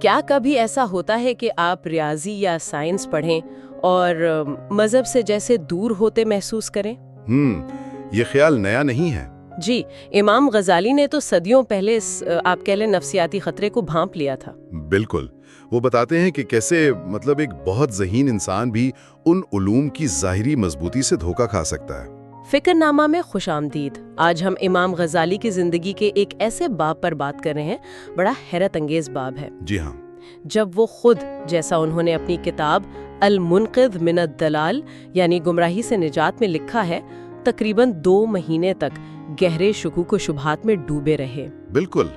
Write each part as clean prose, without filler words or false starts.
کیا کبھی ایسا ہوتا ہے کہ آپ ریاضی یا سائنس پڑھیں اور مذہب سے جیسے دور ہوتے محسوس کریں؟ یہ خیال نیا نہیں ہے۔ جی، امام غزالی نے تو صدیوں پہلے اس آپ کہہ لیں نفسیاتی خطرے کو بھانپ لیا تھا۔ بالکل، وہ بتاتے ہیں کہ کیسے ایک بہت ذہین انسان بھی ان علوم کی ظاہری مضبوطی سے دھوکہ کھا سکتا ہے۔ فکر نامہ میں خوش آمدید۔ آج ہم امام غزالی کی زندگی کے ایک ایسے باب پر بات کر رہے ہیں، بڑا حیرت انگیز باب ہے۔ جی ہاں، جب وہ خود، جیسا انہوں نے اپنی کتاب المنقذ من الدلال یعنی گمراہی سے نجات میں لکھا ہے، تقریباً 2 مہینے تک گہرے شکوک و شبہات میں ڈوبے رہے۔ بالکل،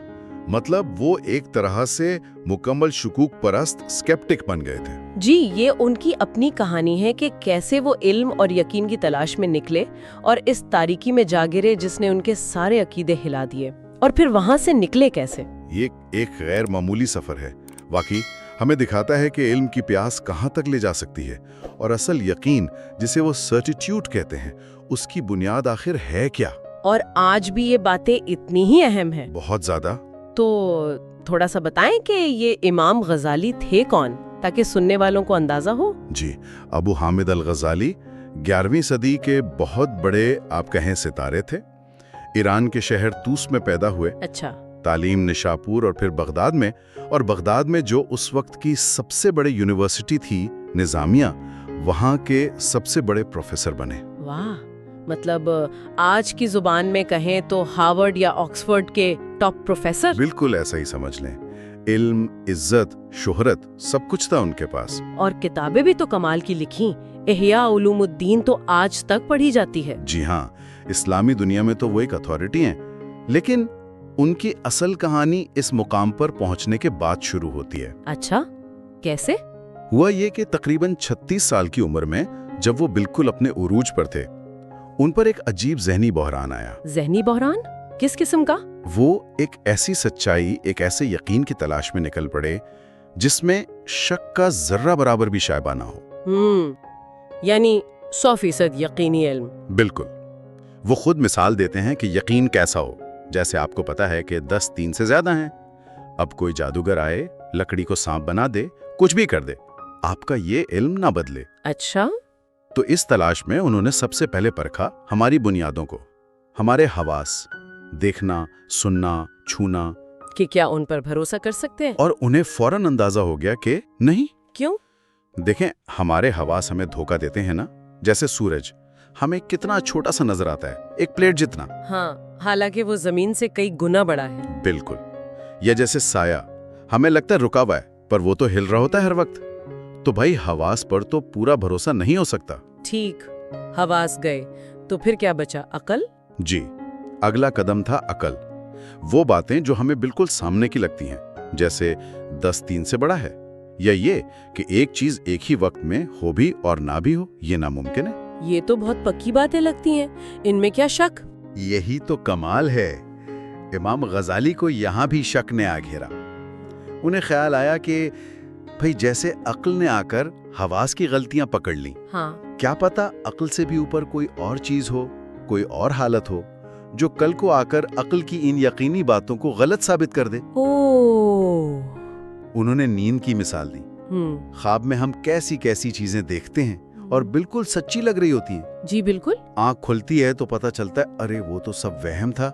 وہ ایک طرح سے مکمل شکوک پرست اسکیپٹک بن گئے تھے۔ جی، یہ ان کی اپنی کہانی ہے کہ کیسے وہ علم اور یقین کی تلاش میں نکلے اور اس تاریکی میں جا گرے جس نے ان کے سارے عقیدے ہلا دیے، اور پھر وہاں سے نکلے کیسے۔ یہ ایک غیر معمولی سفر ہے، واقعی ہمیں دکھاتا ہے کہ علم کی پیاس کہاں تک لے جا سکتی ہے، اور اصل یقین جسے وہ سرٹیٹیوڈ کہتے ہیں، اس کی بنیاد آخر ہے کیا۔ اور آج بھی یہ باتیں اتنی ہی اہم ہیں۔ بہت زیادہ۔ تو تھوڑا سا بتائیں کہ یہ امام غزالی تھے کون، تاکہ سننے والوں کو اندازہ ہو۔ جی، ابو حامد الغزالی 11ویں صدی کے بہت بڑے آپ کہیں ستارے تھے۔ ایران کے شہر طوس میں پیدا ہوئے۔ اچھا۔ تعلیم نشاپور اور پھر بغداد میں جو اس وقت کی سب سے بڑے یونیورسٹی تھی نظامیہ، وہاں کے سب سے بڑے پروفیسر بنے۔ واہ، آج کی زبان میں کہیں تو ہارورڈ یا آکسفورڈ کے ٹاپ پروفیسر۔ بالکل ایسا ہی سمجھ لیں۔ علم، عزت، شہرت، سب کچھ تھا ان کے پاس۔ اور کتابیں بھی تو کمال کی لکھیں۔ احیاء علوم الدین تو آج تک پڑھی جاتی ہے۔ جی ہاں، اسلامی دنیا میں تو وہ ایک اتھارٹی ہیں، لیکن ان کی اصل کہانی اس مقام پر پہنچنے کے بعد شروع ہوتی ہے۔ اچھا، کیسے؟ ہوا یہ کہ تقریباً 36 سال کی عمر میں جب وہ بالکل اپنے عروج پر تھے، ان پر ایک عجیب ذہنی بحران آیا۔ ذہنی بحران؟ کس قسم کا؟ وہ ایک ایسی سچائی، ایک ایسے یقین کی تلاش میں نکل پڑے جس میں شک کا ذرہ برابر بھی شائبہ نہ ہو۔ یعنی 100% یقینی علم۔ بالکل۔ وہ خود مثال دیتے ہیں کہ یقین کیسا ہو، جیسے آپ کو پتا ہے کہ 10 3 سے زیادہ ہیں۔ اب کوئی جادوگر آئے، لکڑی کو سانپ بنا دے، کچھ بھی کر دے، آپ کا یہ علم نہ بدلے۔ اچھا۔ تو اس تلاش میں انہوں نے سب سے پہلے پرکھا ہماری بنیادوں کو، ہمارے حواس، دیکھنا، سننا، چھونا، کہ کیا ان پر بھروسہ کر سکتے ہیں؟ اور انہیں فوراً اندازہ ہو گیا کہ نہیں۔ کیوں؟ دیکھیں، ہمارے حواس ہمیں دھوکہ دیتے ہیں نا، جیسے سورج ہمیں کتنا چھوٹا سا نظر آتا ہے، ایک پلیٹ جتنا۔ ہاں، حالانکہ وہ زمین سے کئی گنا بڑا ہے۔ بالکل۔ یا جیسے سایہ ہمیں لگتا ہے رکا ہوا ہے، پر وہ تو ہل رہا ہوتا ہے ہر وقت۔ تو بھائی حواس پر تو پورا بھروسہ نہیں ہو سکتا۔ ٹھیک، حواس گئے تو پھر کیا بچا؟ عقل؟ جی، اگلا قدم تھا عقل۔ وہ باتیں جو ہمیں بالکل سامنے کی لگتی ہیں، جیسے 10 3 سے بڑا ہے، یا یہ کہ ایک چیز ایک ہی وقت میں ہو بھی اور نہ بھی ہو، یہ ناممکن ہے۔ یہ تو بہت پکی باتیں لگتی ہیں، ان میں کیا شک؟ یہی تو کمال ہے۔ امام غزالی کو یہاں بھی شک نے آ گھیرا۔ انہیں خیال آیا کہ بھئی جیسے عقل نے آ کر حواس کی غلطیاں پکڑ لیں، ہاں، کیا پتا عقل سے بھی اوپر کوئی اور چیز ہو، کوئی اور حالت ہو، جو کل کو آ کر عقل کی ان یقینی باتوں کو غلط ثابت کر دے۔ انہوں نے نیند کی مثال دی۔ خواب میں ہم کیسی کیسی چیزیں دیکھتے ہیں اور بالکل سچی لگ رہی ہوتی ہیں۔ جی بالکل۔ آنکھ کھلتی ہے تو پتہ چلتا ہے ارے وہ تو سب وہم تھا۔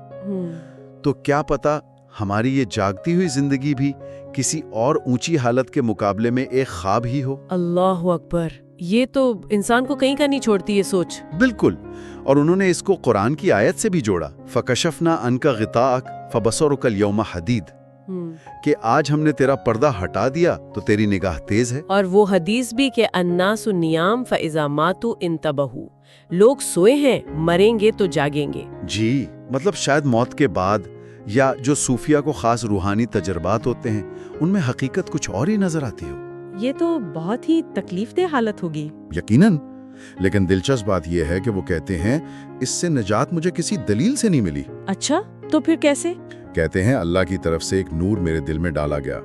تو کیا پتا ہماری یہ جاگتی ہوئی زندگی بھی کسی اور اونچی حالت کے مقابلے میں ایک خواب ہی ہو۔ اللہ اکبر، یہ تو انسان کو کہیں کا نہیں چھوڑتی یہ سوچ۔ بالکل، اور انہوں نے اس کو قرآن کی آیت سے بھی جوڑا، فَكَشَفْنَا عَنْكَ غِطَاءَكَ فَبَصَرُكَ الْيَوْمَ حَدِيدٌ، کہ آج ہم نے تیرا پردہ ہٹا دیا تو تیری نگاہ تیز ہے۔ اور وہ حدیث بھی کہ الناس نیام فاذا ماتوا انتبہوا، لوگ سوئے ہیں، مریں گے تو جاگیں گے۔ جی، شاید موت کے بعد یا جو صوفیہ کو خاص روحانی تجربات ہوتے ہیں، ان میں حقیقت کچھ اور ہی نظر آتی ہو۔ یہ تو بہت ہی تکلیف دہ حالت ہوگی۔ یقیناً، لیکن دلچسپ بات یہ ہے کہ وہ کہتے ہیں اس سے نجات مجھے کسی دلیل سے نہیں ملی۔ اچھا، تو پھر کیسے؟ کہتے ہیں اللہ کی طرف سے ایک نور میرے دل میں ڈالا گیا،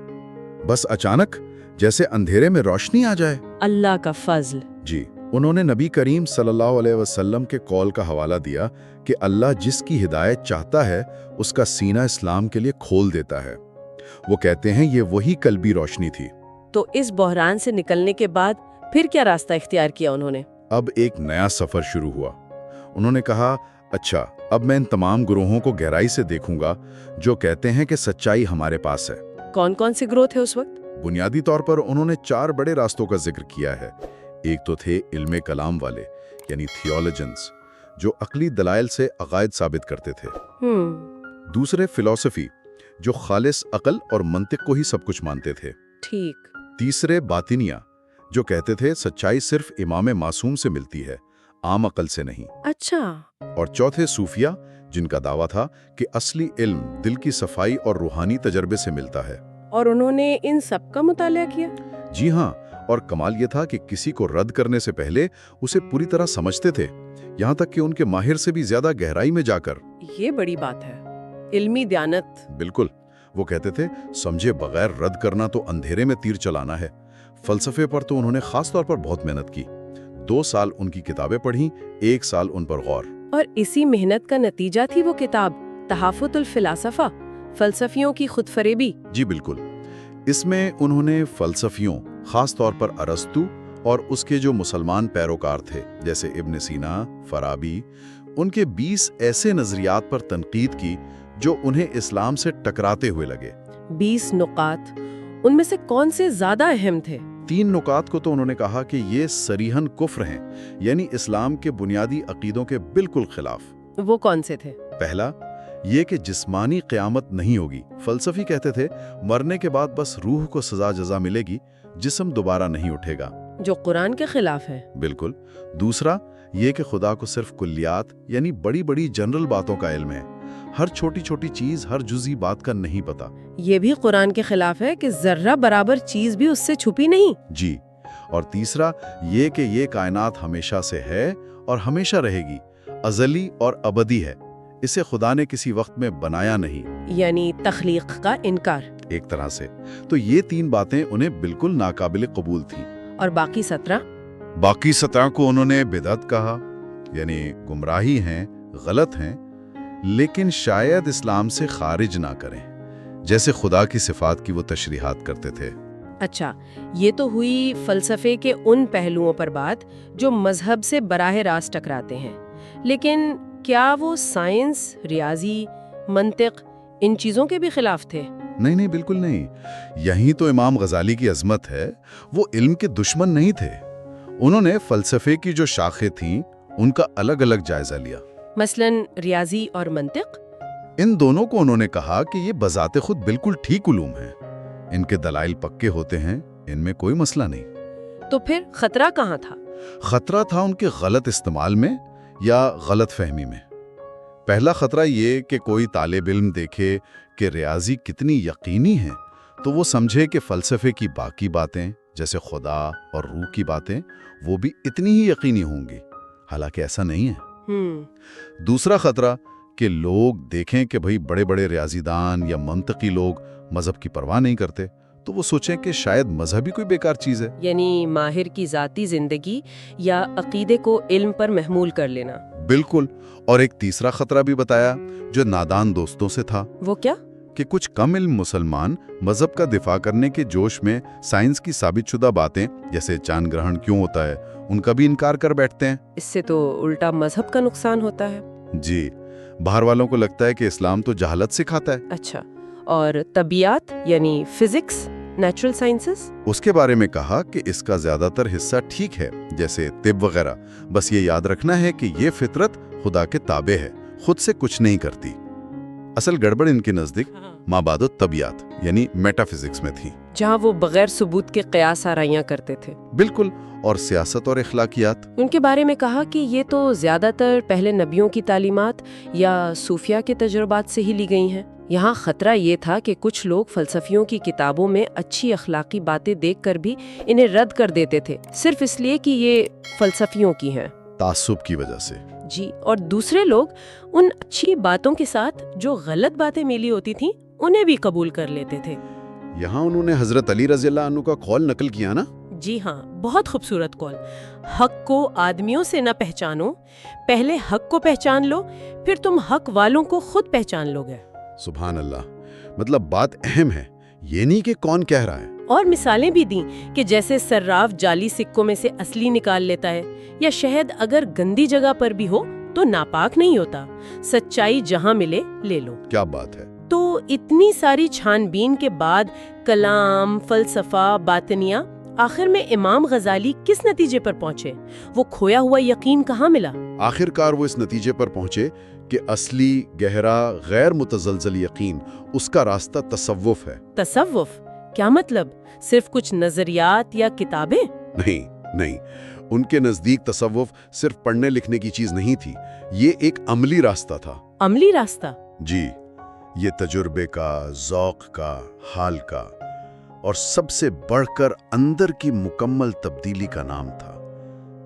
بس اچانک جیسے اندھیرے میں روشنی آ جائے۔ اللہ کا فضل۔ جی، انہوں نے نبی کریم صلی اللہ علیہ وسلم کے قول کا حوالہ دیا کہ اللہ جس کی ہدایت چاہتا ہے اس کا سینہ اسلام کے لیے کھول دیتا ہے۔ وہ کہتے ہیں یہ وہی قلبی روشنی تھی۔ تو اس بحران سے نکلنے کے بعد پھر کیا راستہ اختیار کیا انہوں نے؟ اب ایک نیا سفر شروع ہوا۔ انہوں نے کہا اچھا اب میں ان تمام گروہوں کو گہرائی سے دیکھوں گا جو کہتے ہیں کہ سچائی ہمارے پاس ہے۔ کون کون سے گروہ تھے اس وقت؟ بنیادی طور پر انہوں نے 4 بڑے راستوں کا ذکر کیا ہے۔ ایک تو تھے علم کلام والے یعنی تھیولوجنز جو عقلی دلائل سے عقائد ثابت کرتے تھے۔ دوسرے فلسفی جو خالص عقل اور منطق کو ہی سب کچھ مانتے تھے۔ ٹھیک۔ تیسرے باطنیہ جو کہتے تھے سچائی صرف امام معصوم سے ملتی ہے، عام عقل سے نہیں۔ اچھا۔ اور چوتھے صوفیہ جن کا دعویٰ تھا کہ اصلی علم دل کی صفائی اور روحانی تجربے سے ملتا ہے۔ اور انہوں نے ان سب کا مطالعہ کیا؟ جی ہاں، اور کمال یہ تھا کہ کسی کو رد کرنے سے پہلے اسے پوری طرح سمجھتے تھے، یہاں تک کہ ان کے ماہر سے بھی زیادہ گہرائی میں جا کر۔ یہ بڑی بات ہے، علمی دیانت۔ بالکل، وہ کہتے تھے سمجھے بغیر رد کرنا تو اندھیرے میں تیر چلانا ہے۔ فلسفے پر تو انہوں نے خاص طور پر بہت محنت کی۔ 2 سال ان کی کتابیں پڑھیں، 1 سال ان پر غور۔ اور اسی محنت کا نتیجہ تھی وہ کتاب تحفظ الفلاسفہ، فلسفیوں کی خود فریبی۔ جی بالکل، اس میں انہوں نے فلسفیوں خاص طور پر ارسطو اور اس کے جو مسلمان پیروکار تھے جیسے ابن سینا، فارابی، ان کے 20 ایسے نظریات پر تنقید کی جو انہیں اسلام سے ٹکراتے ہوئے لگے۔ 20 نکات، ان میں سے کون سے زیادہ اہم تھے؟ 3 نکات کو تو انہوں نے کہا کہ یہ صریحاً کفر ہیں، یعنی اسلام کے بنیادی عقیدوں کے بالکل خلاف۔ وہ کون سے تھے؟ پہلا، یہ کہ جسمانی قیامت نہیں ہوگی۔ فلسفی کہتے تھے مرنے کے بعد بس روح کو سزا جزا ملے گی، جسم دوبارہ نہیں اٹھے گا، جو قرآن کے خلاف ہے۔ بالکل۔ دوسرا، یہ کہ خدا کو صرف کلیات یعنی بڑی بڑی جنرل باتوں کا علم ہے، ہر چھوٹی چھوٹی چیز، ہر جزئی بات کا نہیں پتا۔ یہ بھی قرآن کے خلاف ہے کہ ذرہ برابر چیز بھی اس سے چھپی نہیں۔ جی، اور تیسرا یہ کہ یہ کائنات ہمیشہ سے ہے اور ہمیشہ رہے گی، ازلی اور ابدی ہے، اسے خدا نے کسی وقت میں بنایا نہیں، یعنی تخلیق کا انکار۔ ایک طرح سے تو یہ 3 باتیں انہیں بالکل ناقابل قبول تھیں۔ اور باقی 17؟ باقی 17 کو انہوں نے بدعت کہا، یعنی گمراہی ہیں، غلط ہیں، لیکن شاید اسلام سے خارج نہ کریں، جیسے خدا کی صفات کی وہ تشریحات کرتے تھے۔ اچھا، یہ تو ہوئی فلسفے کے ان پہلوؤں پر بات جو مذہب سے براہ راست ٹکراتے ہیں، لیکن کیا وہ سائنس، ریاضی، منطق، ان چیزوں کے بھی خلاف تھے؟ نہیں، بالکل نہیں۔ یہی تو امام غزالی کی عظمت ہے، وہ علم کے دشمن نہیں تھے۔ انہوں نے فلسفے کی جو شاخیں تھیں ان کا الگ الگ جائزہ لیا۔ مثلاً ریاضی اور منطق؟ ان دونوں کو انہوں نے کہا کہ یہ بذات خود بالکل ٹھیک علوم ہیں، ان کے دلائل پکے ہوتے ہیں، ان میں کوئی مسئلہ نہیں۔ تو پھر خطرہ کہاں تھا؟ خطرہ تھا ان کے غلط استعمال میں یا غلط فہمی میں۔ پہلا خطرہ یہ کہ کوئی طالب علم دیکھے کہ ریاضی کتنی یقینی ہے تو وہ سمجھے کہ فلسفے کی باقی باتیں جیسے خدا اور روح کی باتیں وہ بھی اتنی ہی یقینی ہوں گی، حالانکہ ایسا نہیں ہے۔ دوسرا خطرہ کہ لوگ دیکھیں کہ بھئی بڑے بڑے ریاضی دان یا منطقی لوگ مذہب کی پرواہ نہیں کرتے تو وہ سوچیں کہ شاید مذہب ہی کوئی بیکار چیز ہے، یعنی ماہر کی ذاتی زندگی یا عقیدے کو علم پر محمول کر لینا۔ بالکل۔ اور ایک تیسرا خطرہ بھی بتایا جو نادان دوستوں سے تھا۔ وہ کیا؟ کہ کچھ کم علم مسلمان مذہب کا دفاع کرنے کے جوش میں سائنس کی ثابت شدہ باتیں جیسے چاند گرہن کیوں ہوتا ہے ان کا بھی انکار کر بیٹھتے ہیں۔ اس سے تو الٹا مذہب کا نقصان ہوتا ہے۔ جی، باہر والوں کو لگتا ہے کہ اسلام تو جہالت سکھاتا ہے۔ اچھا، اور طبیعت یعنی فزکس، نیچرل سائنسز؟ اس کے بارے میں کہا کہ اس کا زیادہ تر حصہ ٹھیک ہے جیسے طب وغیرہ، بس یہ یاد رکھنا ہے کہ یہ فطرت خدا کے تابع ہے، خود سے کچھ نہیں کرتی۔ اصل گڑبڑ ان کے نزدیک مابعد الطبیعت یعنی میٹا فزکس میں تھی، جہاں وہ بغیر ثبوت کے قیاس آرائیاں کرتے تھے۔ بالکل، اور سیاست اور اخلاقیات۔ ان کے بارے میں کہا کہ یہ تو زیادہ تر پہلے نبیوں کی تعلیمات یا صوفیہ کے تجربات سے ہی لی گئی ہیں۔ یہاں خطرہ یہ تھا کہ کچھ لوگ فلسفیوں کی کتابوں میں اچھی اخلاقی باتیں دیکھ کر بھی انہیں رد کر دیتے تھے، صرف اس لیے کہ یہ فلسفیوں کی ہیں، تعصب کی وجہ سے۔ جی، اور دوسرے لوگ ان اچھی باتوں کے ساتھ جو غلط باتیں ملی ہوتی تھیں انہیں بھی قبول کر لیتے تھے۔ یہاں انہوں نے حضرت علی رضی اللہ عنہ کا قول نقل کیا نا؟ جی ہاں، بہت خوبصورت قول۔ حق کو آدمیوں سے نہ پہچانو، پہلے حق کو پہچان لو، پھر تم حق والوں کو خود پہچان لو گے۔ سبحان اللہ، مطلب بات اہم ہے یہ نہیں کہ کون کہہ رہا ہے۔ اور مثالیں بھی دیں کہ جیسے صراف جعلی سکوں میں سے اصلی نکال لیتا ہے، یا شہد اگر گندی جگہ پر بھی ہو تو ناپاک نہیں ہوتا، سچائی جہاں ملے لے لو۔ کیا بات ہے! تو اتنی ساری چھان بین کے بعد کلام، فلسفہ، باطنیہ، آخر میں امام غزالی کس نتیجے پر پہنچے؟ وہ کھویا ہوا یقین کہاں ملا؟ آخر کار وہ اس نتیجے پر پہنچے کہ اصلی، گہرا، غیر متزلزل یقین اس کا راستہ تصوف ہے۔ تصوف؟ کیا مطلب؟ صرف کچھ نظریات یا کتابیں؟ نہیں، ان کے نزدیک تصوف صرف پڑھنے لکھنے کی چیز نہیں تھی، یہ ایک عملی راستہ تھا۔ عملی راستہ؟ جی، یہ تجربے کا، ذوق کا، حال کا، اور سب سے بڑھ کر اندر کی مکمل تبدیلی کا نام تھا،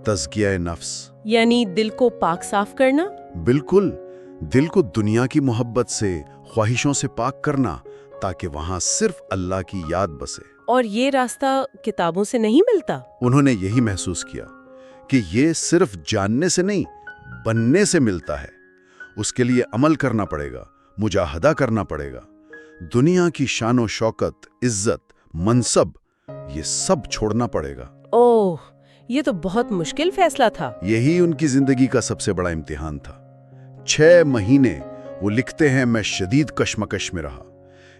تزکیہ نفس۔ یعنی دل کو پاک صاف کرنا؟ بالکل، دل کو دنیا کی محبت سے، خواہشوں سے پاک کرنا، تاکہ وہاں صرف اللہ کی یاد بسے۔ اور یہ راستہ کتابوں سے نہیں ملتا؟ انہوں نے یہی محسوس کیا کہ یہ صرف جاننے سے نہیں، بننے سے ملتا ہے۔ اس کے لیے عمل کرنا پڑے گا، مجاہدہ کرنا پڑے گا، دنیا کی شان و شوکت، عزت، منصب، یہ سب چھوڑنا پڑے گا۔ اوہ، یہ تو بہت مشکل فیصلہ تھا۔ یہی ان کی زندگی کا سب سے بڑا امتحان تھا۔ 6 مہینے وہ لکھتے ہیں، میں شدید کشمکش میں رہا۔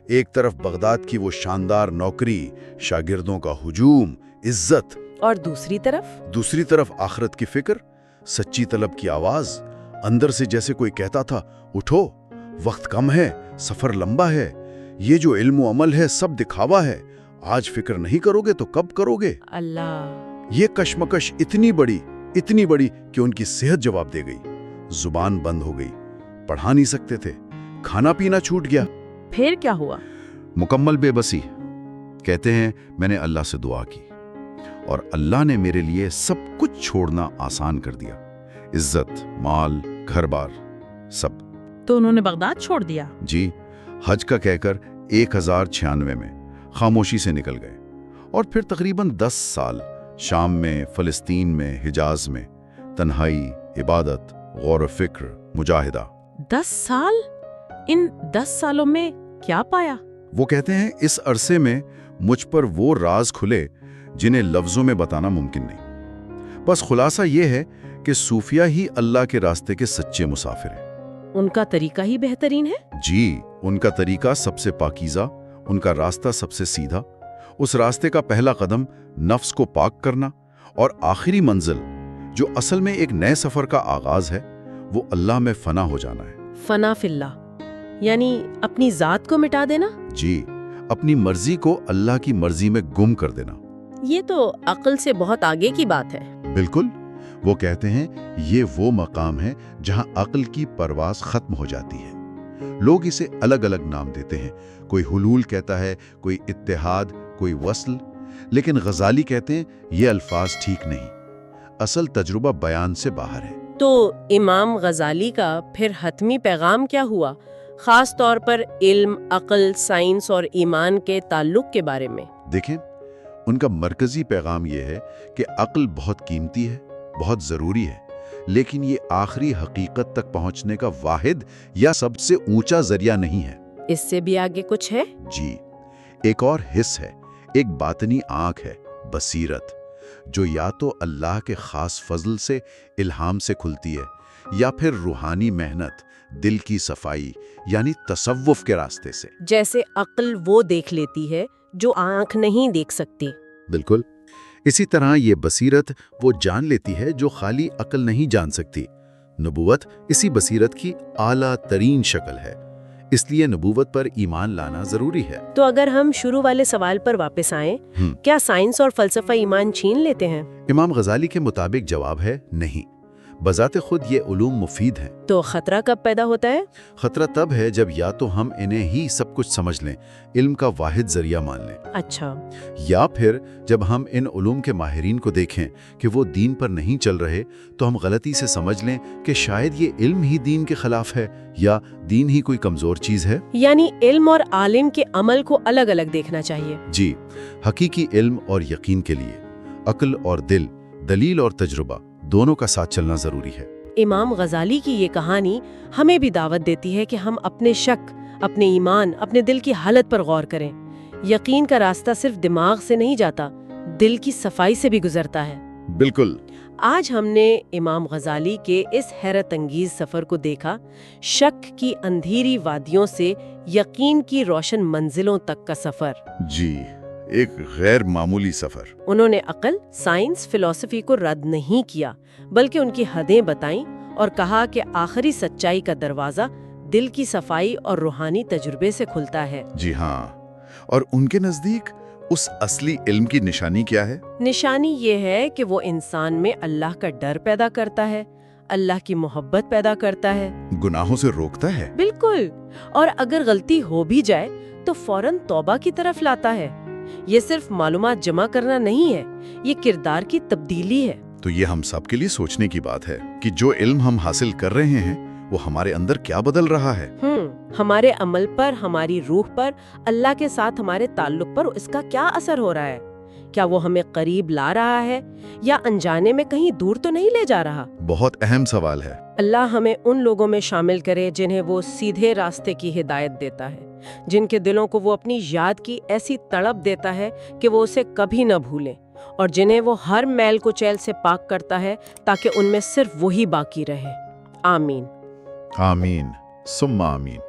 ایک طرف بغداد کی وہ شاندار نوکری، شاگردوں کا ہجوم، عزت، اور دوسری طرف آخرت کی فکر، سچی طلب کی آواز، اندر سے جیسے کوئی کہتا تھا، اٹھو، وقت کم ہے، سفر لمبا ہے، یہ جو علم و عمل ہے سب دکھاوا ہے، آج فکر نہیں کرو گے تو کب کرو گے؟ اللہ! یہ کشمکش اتنی بڑی کہ ان کی صحت جواب دے گئی، زبان بند ہو گئی، پڑھا نہیں سکتے تھے، کھانا پینا چھوٹ گیا۔ پھر کیا ہوا؟ مکمل بے بسی۔ کہتے ہیں، میں نے اللہ سے دعا کی اور اللہ نے میرے لیے سب کچھ چھوڑنا آسان کر دیا، عزت، مال، گھر بار، سب۔ تو انہوں نے بغداد چھوڑ دیا؟ جی، حج کا کہہ کر 1096 میں خاموشی سے نکل گئے، اور پھر تقریباً 10 سال شام میں، فلسطین میں، حجاز میں، تنہائی، عبادت، غور و فکر، مجاہدہ۔ 10 سال؟ ان 10 سالوں میں کیا پایا؟ وہ کہتے ہیں، اس عرصے میں مجھ پر وہ راز کھلے جنہیں لفظوں میں بتانا ممکن نہیں۔ بس خلاصہ یہ ہے کہ صوفیہ ہی اللہ کے راستے کے سچے مسافر ہیں۔ ان کا طریقہ ہی بہترین ہے؟ جی، ان کا طریقہ سب سے پاکیزہ، ان کا راستہ سب سے سیدھا۔ اس راستے کا پہلا قدم نفس کو پاک کرنا، اور آخری منزل، جو اصل میں ایک نئے سفر کا آغاز ہے، وہ اللہ میں فنا ہو جانا ہے۔ فنا فی اللہ، یعنی اپنی ذات کو مٹا دینا؟ جی، اپنی مرضی کو اللہ کی مرضی میں گم کر دینا۔ یہ تو عقل سے بہت آگے کی بات ہے۔ بالکل، وہ کہتے ہیں، یہ وہ مقام ہے جہاں عقل کی پرواز ختم ہو جاتی ہے۔ لوگ اسے الگ الگ نام دیتے ہیں، کوئی حلول کہتا ہے، کوئی اتحاد، کوئی وصل، لیکن غزالی کہتے ہیں یہ الفاظ ٹھیک نہیں، اصل تجربہ بیان سے باہر ہے۔ تو امام غزالی کا پھر حتمی پیغام کیا ہوا، خاص طور پر علم، عقل، سائنس اور ایمان کے تعلق کے بارے میں؟ دیکھیں، ان کا مرکزی پیغام یہ ہے کہ عقل بہت قیمتی ہے، بہت ضروری ہے، لیکن یہ آخری حقیقت تک پہنچنے کا واحد یا سب سے اونچا ذریعہ نہیں ہے۔ اس سے بھی آگے کچھ ہے؟ جی، ایک اور حص ہے، ایک باطنی آنکھ ہے، بصیرت، جو یا تو اللہ کے خاص فضل سے، الہام سے کھلتی ہے، یا پھر روحانی محنت، دل کی صفائی، یعنی تصوف کے راستے سے۔ جیسے عقل وہ دیکھ لیتی ہے جو آنکھ نہیں دیکھ سکتی۔ بالکل، اسی طرح یہ بصیرت وہ جان لیتی ہے جو خالی عقل نہیں جان سکتی۔ نبوت اسی بصیرت کی اعلیٰ ترین شکل ہے، اس لیے نبوت پر ایمان لانا ضروری ہے۔ تو اگر ہم شروع والے سوال پر واپس آئیں، کیا سائنس اور فلسفہ ایمان چھین لیتے ہیں؟ امام غزالی کے مطابق جواب ہے نہیں، بذات خود یہ علوم مفید ہیں۔ تو خطرہ کب پیدا ہوتا ہے؟ خطرہ تب ہے جب یا تو ہم انہیں ہی سب کچھ سمجھ لیں، علم کا واحد ذریعہ مان لیں۔ اچھا۔ یا پھر جب ہم ان علوم کے ماہرین کو دیکھیں کہ وہ دین پر نہیں چل رہے، تو ہم غلطی سے سمجھ لیں کہ شاید یہ علم ہی دین کے خلاف ہے، یا دین ہی کوئی کمزور چیز ہے۔ یعنی علم اور عالم کے عمل کو الگ الگ دیکھنا چاہیے۔ جی، حقیقی علم اور یقین کے لیے عقل اور دل، دلیل اور تجربہ، دونوں کا ساتھ چلنا ضروری ہے۔ امام غزالی کی یہ کہانی ہمیں بھی دعوت دیتی ہے کہ ہم اپنے شک، اپنے ایمان، اپنے دل کی حالت پر غور کریں۔ یقین کا راستہ صرف دماغ سے نہیں جاتا، دل کی صفائی سے بھی گزرتا ہے۔ بالکل۔ آج ہم نے امام غزالی کے اس حیرت انگیز سفر کو دیکھا، شک کی اندھیری وادیوں سے یقین کی روشن منزلوں تک کا سفر۔ جی، ایک غیر معمولی سفر۔ انہوں نے عقل، سائنس، فلسفی کو رد نہیں کیا، بلکہ ان کی حدیں بتائیں اور کہا کہ آخری سچائی کا دروازہ دل کی صفائی اور روحانی تجربے سے کھلتا ہے۔ جی ہاں، اور ان کے نزدیک اس اصلی علم کی نشانی کیا ہے؟ نشانی یہ ہے کہ وہ انسان میں اللہ کا ڈر پیدا کرتا ہے، اللہ کی محبت پیدا کرتا ہے، گناہوں سے روکتا ہے۔ بالکل، اور اگر غلطی ہو بھی جائے تو فوراً توبہ کی طرف لاتا ہے۔ یہ صرف معلومات جمع کرنا نہیں ہے، یہ کردار کی تبدیلی ہے۔ تو یہ ہم سب کے لیے سوچنے کی بات ہے کہ جو علم ہم حاصل کر رہے ہیں وہ ہمارے اندر کیا بدل رہا ہے۔ ہمارے عمل پر، ہماری روح پر، اللہ کے ساتھ ہمارے تعلق پر اس کا کیا اثر ہو رہا ہے؟ کیا وہ ہمیں قریب لا رہا ہے یا انجانے میں کہیں دور تو نہیں لے جا رہا؟ بہت اہم سوال ہے۔ اللہ ہمیں ان لوگوں میں شامل کرے جنہیں وہ سیدھے راستے کی ہدایت دیتا ہے، جن کے دلوں کو وہ اپنی یاد کی ایسی تڑپ دیتا ہے کہ وہ اسے کبھی نہ بھولیں، اور جنہیں وہ ہر میل کچیل سے پاک کرتا ہے تاکہ ان میں صرف وہی باقی رہے۔ آمین۔ آمین ثم آمین۔